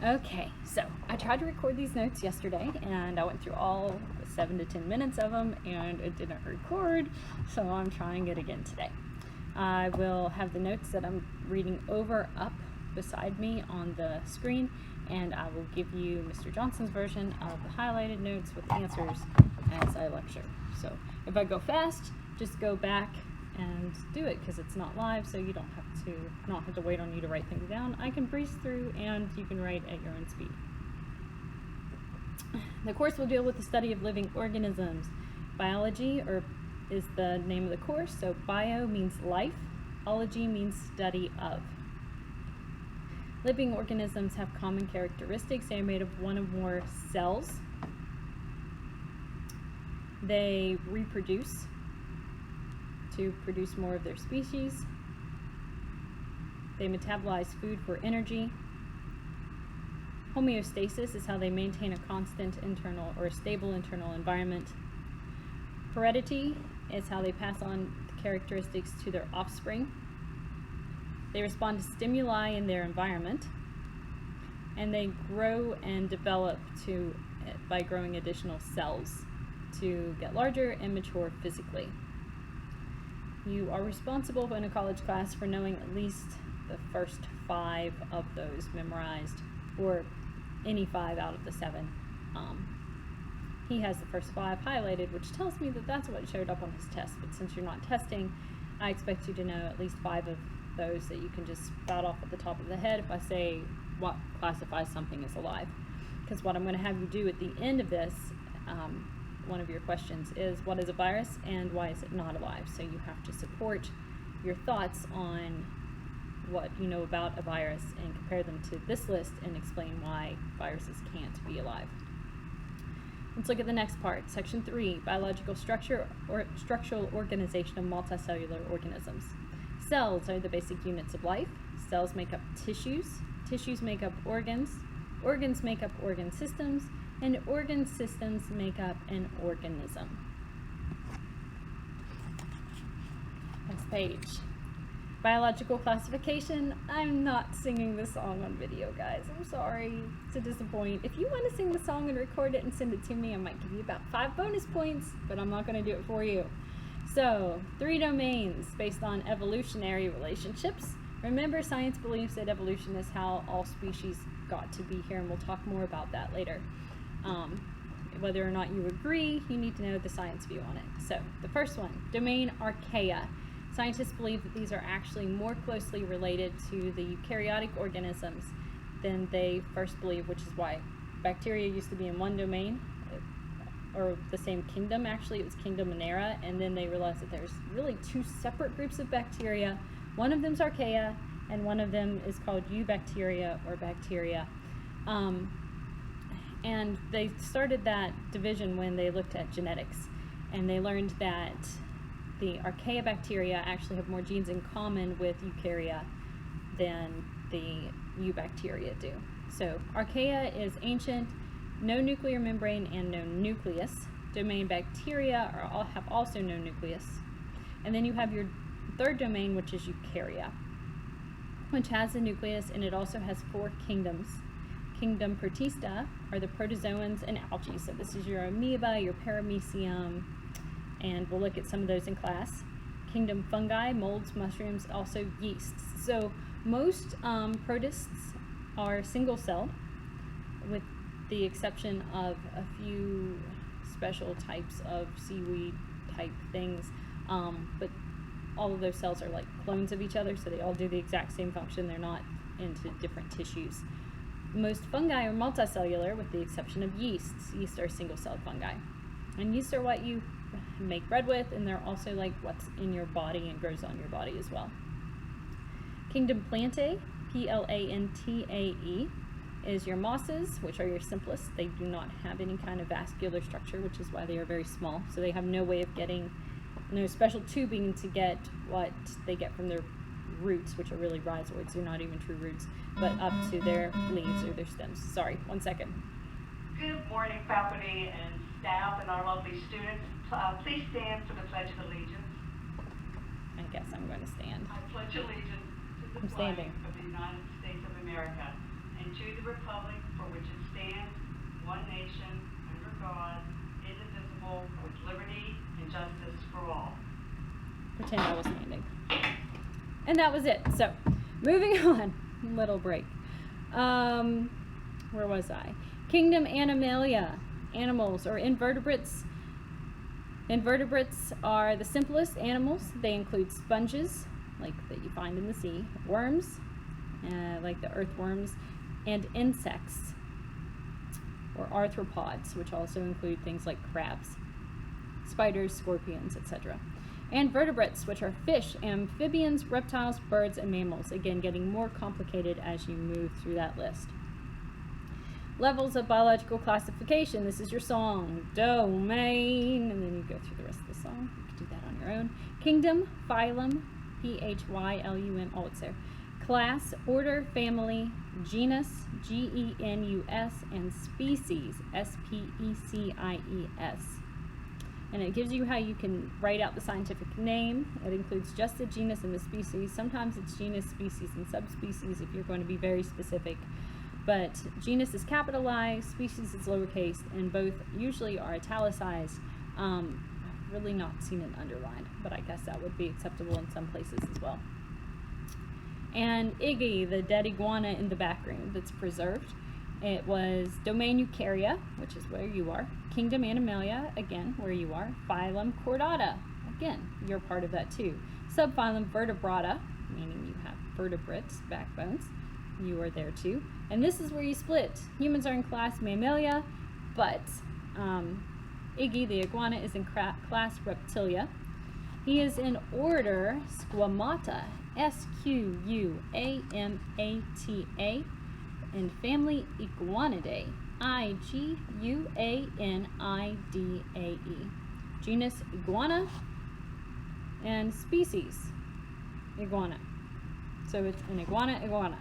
Okay, so I tried to record these notes yesterday and I went through all 7 to 10 minutes of them and it didn't record, so I'm trying it again today. I will have the notes that I'm reading over up beside me on the screen, and I will give you Mr. Johnson's version of the highlighted notes with answers as I lecture. So if I go fast, just go back and do it because it's not live, so you don't have to wait on you to write things down. I can breeze through and you can write at your own speed. The course will deal with the study of living organisms. Biology is the name of the course, so bio means life, ology means study of. Living organisms have common characteristics. They are made of one or more cells. They reproduce to produce more of their species. They metabolize food for energy. Homeostasis is how they maintain a constant internal or a stable internal environment. Heredity is how they pass on the characteristics to their offspring. They respond to stimuli in their environment, and they grow and develop by growing additional cells to get larger and mature physically. You are responsible in a college class for knowing at least the first 5 of those memorized, or any 5 out of the 7. He has the first 5 highlighted, which tells me that that's what showed up on his test. But since you're not testing, I expect you to know at least 5 of those that you can just spout off at the top of the head if I say what classifies something as alive. Because what I'm going to have you do at the end of this, one of your questions is, what is a virus and why is it not alive? So you have to support your thoughts on what you know about a virus and compare them to this list and explain why viruses can't be alive. Let's look at the next part. Section 3, biological structure or structural organization of multicellular organisms. Cells are the basic units of life. Cells make up tissues. Tissues make up organs. Organs make up organ systems. And organ systems make up an organism. Next page. Biological classification. I'm not singing the song on video, guys. I'm sorry to disappoint. If you want to sing the song and record it and send it to me, I might give you about 5 bonus points, but I'm not going to do it for you. So, 3 domains based on evolutionary relationships. Remember, science believes that evolution is how all species got to be here, and we'll talk more about that later. Whether or not you agree, you need to know the science view on it. So, the first one, domain archaea. Scientists believe that these are actually more closely related to the eukaryotic organisms than they first believed, which is why bacteria used to be in one domain, or the same kingdom. Actually, it was kingdom Monera, and then they realized that there's really 2 separate groups of bacteria. One of them's archaea, and one of them is called eubacteria or bacteria. And they started that division when they looked at genetics, and they learned that the archaea bacteria actually have more genes in common with eukarya than the eubacteria do. So archaea is ancient, no nuclear membrane and no nucleus. Domain bacteria have also no nucleus. And then you have your third domain, which is eukarya, which has a nucleus, and it also has 4 kingdoms. Kingdom Protista are the protozoans and algae. So this is your amoeba, your paramecium, and we'll look at some of those in class. Kingdom fungi, molds, mushrooms, also yeasts. So most protists are single-celled, with the exception of a few special types of seaweed type things, but all of those cells are like clones of each other, so they all do the exact same function. They're not into different tissues. Most fungi are multicellular, with the exception of yeasts. Yeasts are single-celled fungi. And yeasts are what you make bread with, and they're also like what's in your body and grows on your body as well. Kingdom Plantae, Plantae, is your mosses, which are your simplest. They do not have any kind of vascular structure, which is why they are very small. So they have no way of getting, no special tubing to get what they get from their roots, which are really rhizoids. They're not even true roots, but up to their leaves or their stems. Sorry, 1 second. Good morning, faculty and staff and our lovely students. Please stand for the Pledge of Allegiance. I guess I'm going to stand. I pledge allegiance to the I'm flag standing. of the United States of America and and to the republic for which it stands, one nation, under God, indivisible, with liberty and justice for all. Pretend I was standing. And that was it. So, moving on. Little break. Where was I? Kingdom Animalia. Animals or invertebrates. Invertebrates are the simplest animals. They include sponges, like that you find in the sea, worms, like the earthworms, and insects, or arthropods, which also include things like crabs, spiders, scorpions, etc. And vertebrates, which are fish, amphibians, reptiles, birds, and mammals. Again, getting more complicated as you move through that list. Levels of biological classification. This is your song. Domain. And then you go through the rest of the song. You can do that on your own. Kingdom, phylum, P-H-Y-L-U-M, oh, it's there. Class, order, family, genus, G-E-N-U-S, and species, S-P-E-C-I-E-S. And it gives you how you can write out the scientific name. It includes just the genus and the species. Sometimes it's genus, species, and subspecies if you're going to be very specific. But genus is capitalized, species is lowercase, and both usually are italicized. I've really not seen it underlined, but I guess that would be acceptable in some places as well. And Iggy, the dead iguana in the background that's preserved. It was domain Eukarya, which is where you are. Kingdom Animalia, again, where you are. Phylum Chordata, again, you're part of that too. Subphylum Vertebrata, meaning you have vertebrates, backbones. You are there too. And this is where you split. Humans are in class Mammalia, but Iggy, the iguana, is in class Reptilia. He is in order Squamata, S-Q-U-A-M-A-T-A, and family Iguanidae, I-G-U-A-N-I-D-A-E. Genus Iguana, and species Iguana. So it's an iguana.